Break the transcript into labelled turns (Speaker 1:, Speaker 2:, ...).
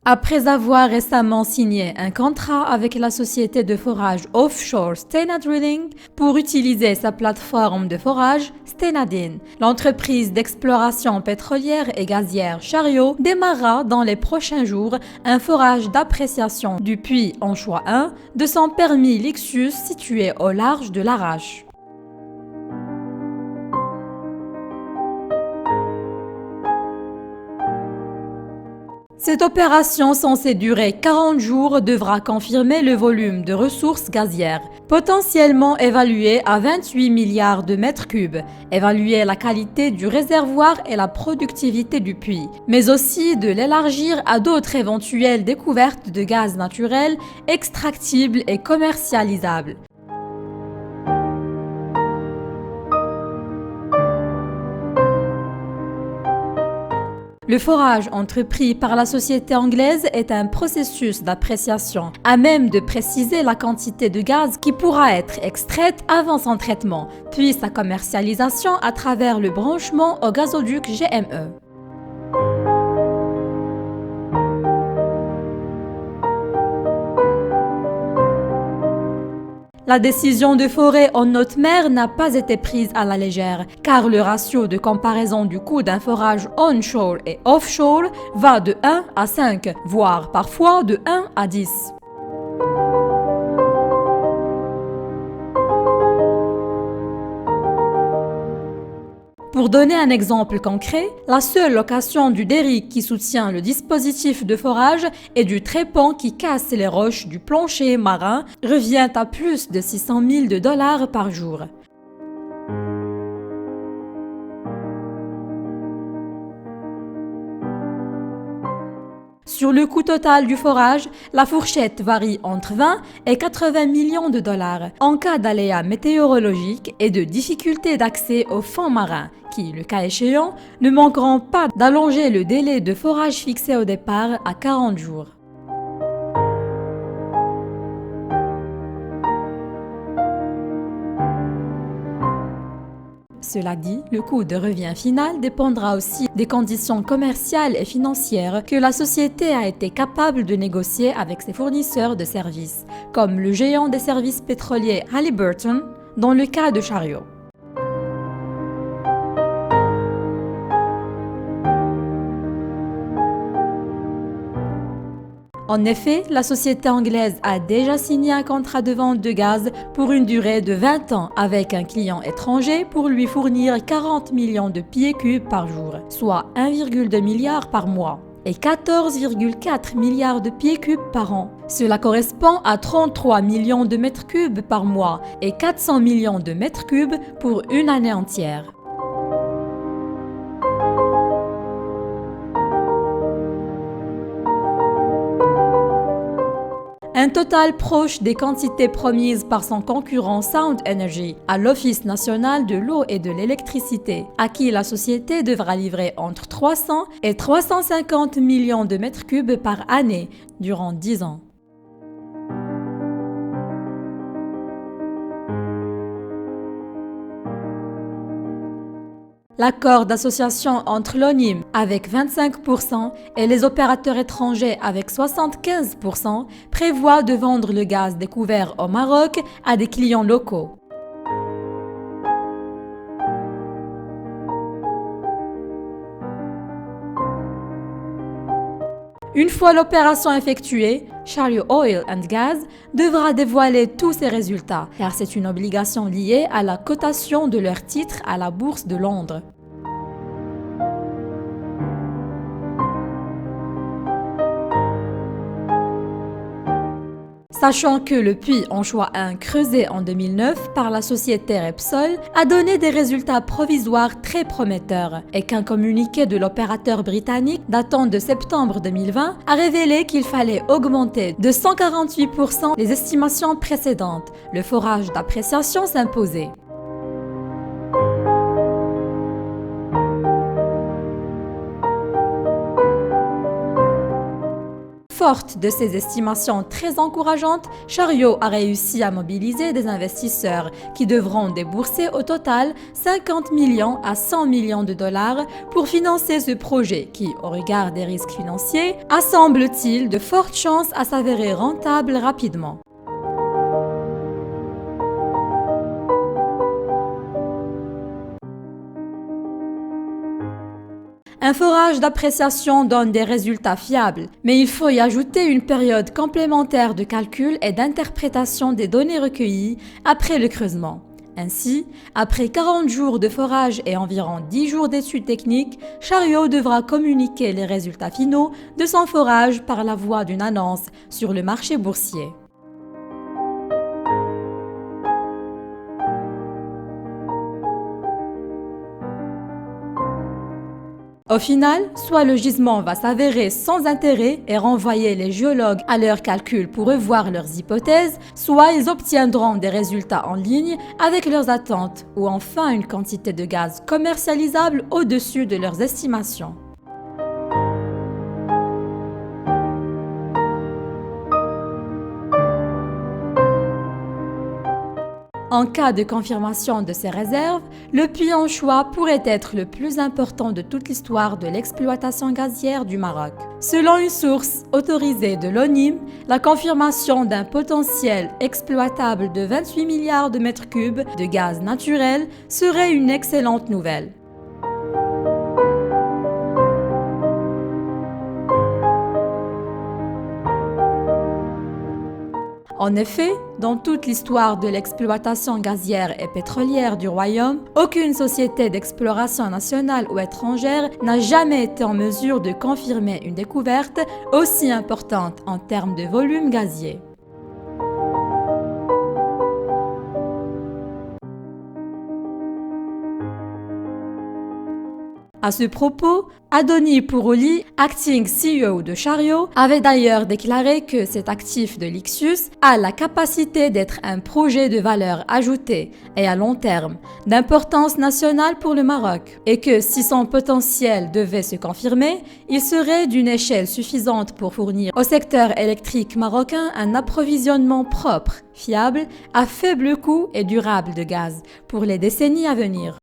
Speaker 1: Après avoir récemment signé un contrat avec la société de forage offshore Stena Drilling pour utiliser sa plateforme de forage Stenadin, l'entreprise d'exploration pétrolière et gazière Chariot démarrera dans les prochains jours un forage d'appréciation du puits Anchois 1 de son permis Lixus situé au large de Larache. Cette opération censée durer 40 jours devra confirmer le volume de ressources gazières, potentiellement évalué à 28 milliards de mètres cubes, évaluer la qualité du réservoir et la productivité du puits, mais aussi de l'élargir à d'autres éventuelles découvertes de gaz naturel extractibles et commercialisables. Le forage entrepris par la société anglaise est un processus d'appréciation à même de préciser la quantité de gaz qui pourra être extraite avant son traitement, puis sa commercialisation à travers le branchement au gazoduc GME. La décision de forer en haute mer n'a pas été prise à la légère, car le ratio de comparaison du coût d'un forage onshore et offshore va de 1 à 5, voire parfois de 1 à 10. Pour donner un exemple concret, la seule location du derrick qui soutient le dispositif de forage et du trépan qui casse les roches du plancher marin revient à plus de 600 000 $ par jour. Sur le coût total du forage, la fourchette varie entre 20 et 80 millions de dollars en cas d'aléas météorologiques et de difficultés d'accès au fond marin, qui, le cas échéant, ne manqueront pas d'allonger le délai de forage fixé au départ à 40 jours. Cela dit, le coût de revient final dépendra aussi des conditions commerciales et financières que la société a été capable de négocier avec ses fournisseurs de services, comme le géant des services pétroliers Halliburton, dans le cas de Chariot. En effet, la société anglaise a déjà signé un contrat de vente de gaz pour une durée de 20 ans avec un client étranger pour lui fournir 40 millions de pieds cubes par jour, soit 1,2 milliard par mois, et 14,4 milliards de pieds cubes par an. Cela correspond à 33 millions de mètres cubes par mois et 400 millions de mètres cubes pour une année entière. Un total proche des quantités promises par son concurrent Sound Energy à l'Office national de l'eau et de l'électricité, à qui la société devra livrer entre 300 et 350 millions de mètres cubes par année durant 10 ans. L'accord d'association entre l'ONIM avec 25% et les opérateurs étrangers avec 75% prévoit de vendre le gaz découvert au Maroc à des clients locaux. Une fois l'opération effectuée, Chariot Oil and Gas devra dévoiler tous ses résultats, car c'est une obligation liée à la cotation de leurs titres à la bourse de Londres. Sachant que le puits Anchois 1 creusé en 2009 par la société Repsol a donné des résultats provisoires très prometteurs et qu'un communiqué de l'opérateur britannique datant de septembre 2020 a révélé qu'il fallait augmenter de 148% les estimations précédentes, le forage d'appréciation s'imposait. Forte de ces estimations très encourageantes, Chariot a réussi à mobiliser des investisseurs qui devront débourser au total 50 millions à 100 millions de dollars pour financer ce projet qui, au regard des risques financiers, a semble-t-il de fortes chances à s'avérer rentable rapidement. Un forage d'appréciation donne des résultats fiables, mais il faut y ajouter une période complémentaire de calcul et d'interprétation des données recueillies après le creusement. Ainsi, après 40 jours de forage et environ 10 jours d'études techniques, Chariot devra communiquer les résultats finaux de son forage par la voie d'une annonce sur le marché boursier. Au final, soit le gisement va s'avérer sans intérêt et renvoyer les géologues à leurs calculs pour revoir leurs hypothèses, soit ils obtiendront des résultats en ligne avec leurs attentes, ou enfin une quantité de gaz commercialisable au-dessus de leurs estimations. En cas de confirmation de ces réserves, le puits en choix pourrait être le plus important de toute l'histoire de l'exploitation gazière du Maroc. Selon une source autorisée de l'ONIM, la confirmation d'un potentiel exploitable de 28 milliards de mètres cubes de gaz naturel serait une excellente nouvelle. En effet, dans toute l'histoire de l'exploitation gazière et pétrolière du royaume, aucune société d'exploration nationale ou étrangère n'a jamais été en mesure de confirmer une découverte aussi importante en termes de volume gazier. À ce propos, Adoni Pourouli, acting CEO de Chariot, avait d'ailleurs déclaré que cet actif de Lixus a la capacité d'être un projet de valeur ajoutée et à long terme, d'importance nationale pour le Maroc, et que si son potentiel devait se confirmer, il serait d'une échelle suffisante pour fournir au secteur électrique marocain un approvisionnement propre, fiable, à faible coût et durable de gaz pour les décennies à venir.